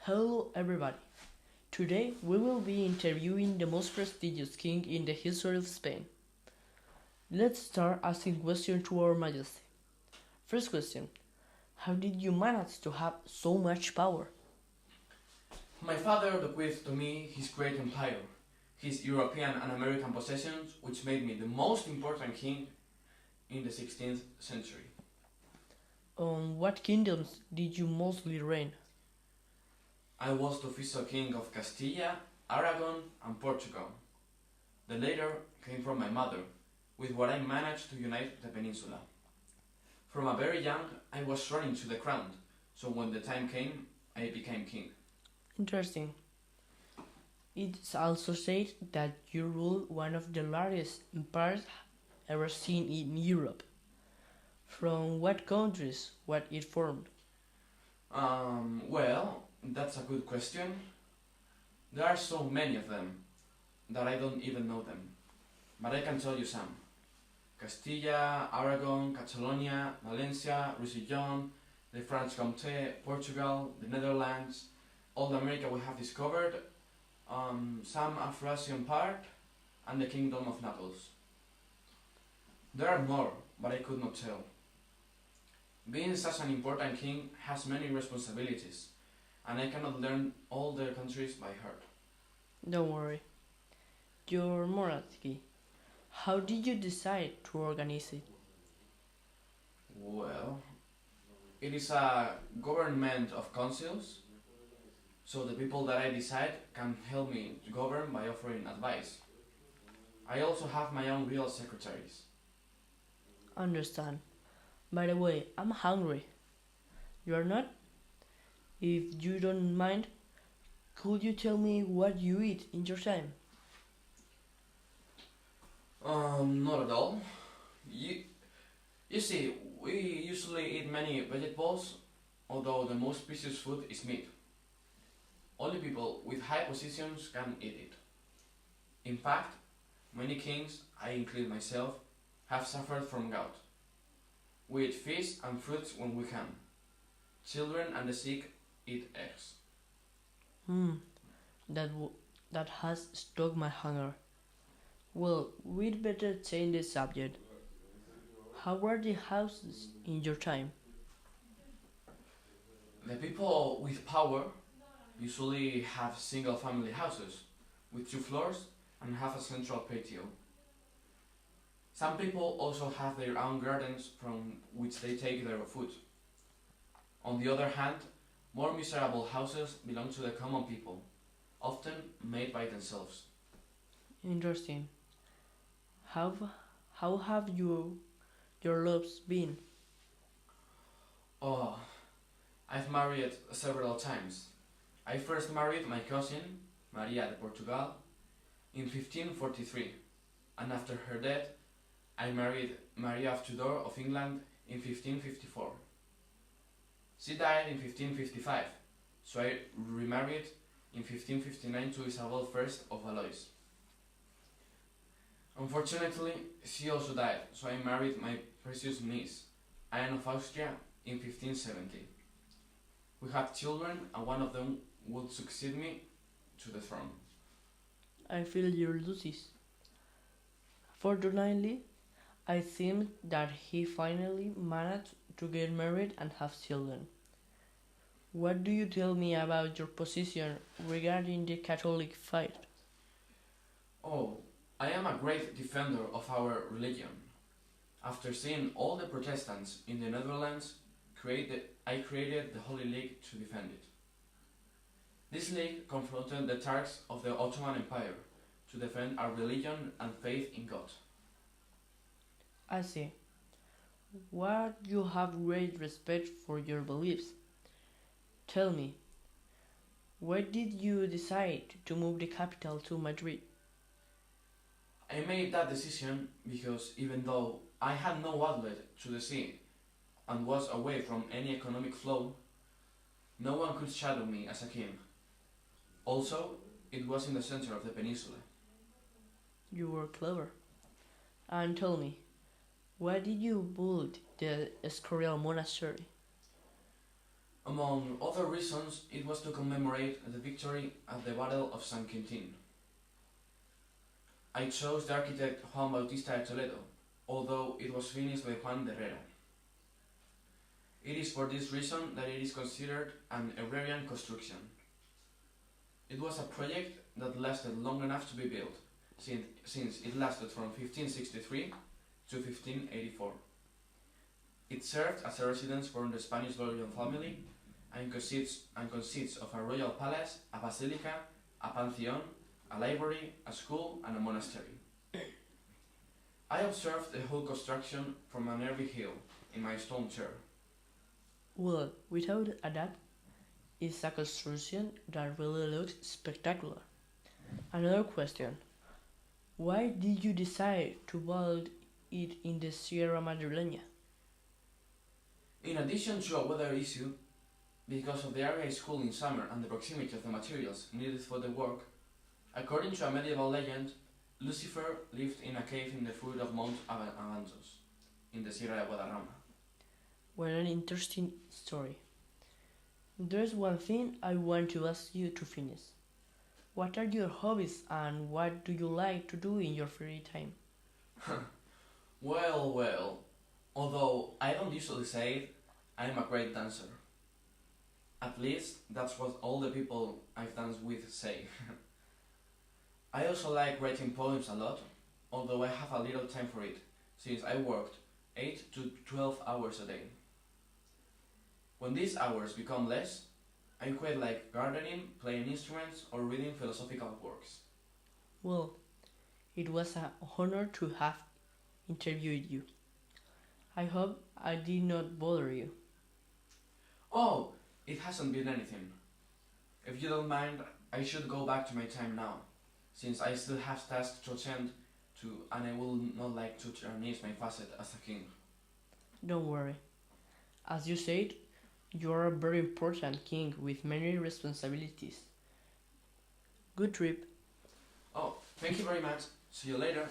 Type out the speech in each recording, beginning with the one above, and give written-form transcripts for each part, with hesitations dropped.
Hello, everybody. Today we will be interviewing the most prestigious king in the history of Spain. Let's start asking questions to Our Majesty. First question: how did you manage to have so much power? My father bequeathed to me his great empire, his European and American possessions, which made me the most important king in the 16th century. On what kingdoms did you mostly reign? I was the official king of Castilla, Aragon, and Portugal. The latter came from my mother, with what I managed to unite the peninsula. From a very young, I was sworn into the crown, so when the time came, I became king. Interesting. It's also said that you ruled one of the largest empires ever seen in Europe. From what countries was it formed? That's a good question. There are so many of them that I don't even know them. But I can tell you some. Castilla, Aragon, Catalonia, Valencia, Roussillon, the Franche-Comté, Portugal, the Netherlands, all the America we have discovered, some Afro-Asian part, and the Kingdom of Naples. There are more, but I could not tell. Being such an important king has many responsibilities, and I cannot learn all the countries by heart. Don't worry. Your monarchy. How did you decide to organize it? Well, it is a government of councils, so the people that I decide can help me to govern by offering advice. I also have my own real secretaries. Understand. By the way, I'm hungry. You are not? If you don't mind, could you tell me what you eat in your time? Not at all. You, you see, we usually eat many vegetables, although the most precious food is meat. Only people with high positions can eat it. In fact, many kings, I include myself, have suffered from gout. We eat fish and fruits when we can. Children and the sick eat eggs. Hmm, that has stoked my hunger. Well, we'd better change the subject. How were the houses in your time? The people with power usually have single family houses with two floors and have a central patio. Some people also have their own gardens from which they take their food. On the other hand, more miserable houses belong to the common people, often made by themselves. Interesting. How how have your loves been? Oh, I've married several times. I first married my cousin, Maria de Portugal, in 1543, and after her death, I married Maria of Tudor of England in 1554. She died in 1555, so I remarried in 1559 to Isabel I of Valois. Unfortunately, she also died, so I married my precious niece, Anne of Austria, in 1570. We have children, and one of them will succeed me to the throne. I feel your losses. Fortunately, I think that he finally managed to get married and have children. What do you tell me about your position regarding the Catholic faith? Oh, I am a great defender of our religion. After seeing all the Protestants in the Netherlands, I created the Holy League to defend it. This league confronted the Turks of the Ottoman Empire to defend our religion and faith in God. I see. What you have great respect for your beliefs. Tell me, why did you decide to move the capital to Madrid? I made that decision because even though I had no outlet to the sea and was away from any economic flow, no one could shadow me as a king. Also, it was in the center of the peninsula. You were clever. And tell me, why did you build the Escorial monastery? Among other reasons, it was to commemorate the victory at the Battle of San Quintin. I chose the architect Juan Bautista de Toledo, although it was finished by Juan de Herrera. It is for this reason that it is considered an agrarian construction. It was a project that lasted long enough to be built, since it lasted from 1563 to 1584. It served as a residence for the Spanish royal family and consists of a royal palace, a basilica, a pantheon, a library, a school, and a monastery. I observed the whole construction from a nearby hill in my stone chair. Well, without a doubt, it's a construction that really looks spectacular. Another question. Why did you decide to build it in the Sierra Madrileña? In addition to a weather issue, because of the area is cool in summer and the proximity of the materials needed for the work, according to a medieval legend, Lucifer lived in a cave in the foot of Mount Avanzos, in the Sierra de Guadarrama. What an interesting story. There's one thing I want to ask you to finish. What are your hobbies and what do you like to do in your free time? Well, although I don't usually say it, I'm a great dancer. At least that's what all the people I've danced with say. I also like writing poems a lot, although I have a little time for it, since I worked 8 to 12 hours a day. When these hours become less, I quite like gardening, playing instruments, or reading philosophical works. Well, it was an honor to have interviewed you. I hope I did not bother you. Oh, it hasn't been anything. If you don't mind, I should go back to my time now, since I still have tasks to attend to and I would not like to tarnish my facet as a king. Don't worry. As you said, you are a very important king with many responsibilities. Good trip. Oh, thank you very much. See you later.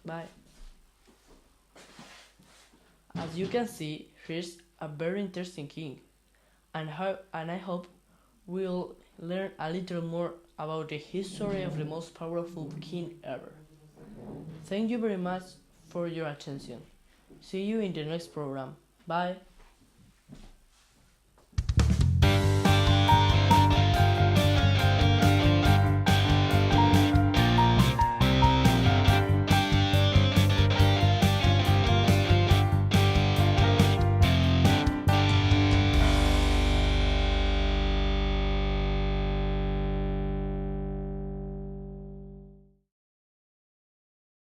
Bye. As you can see, he's a very interesting king, and I hope we'll learn a little more about the history of the most powerful king ever. Thank you very much for your attention. See you in the next program. Bye.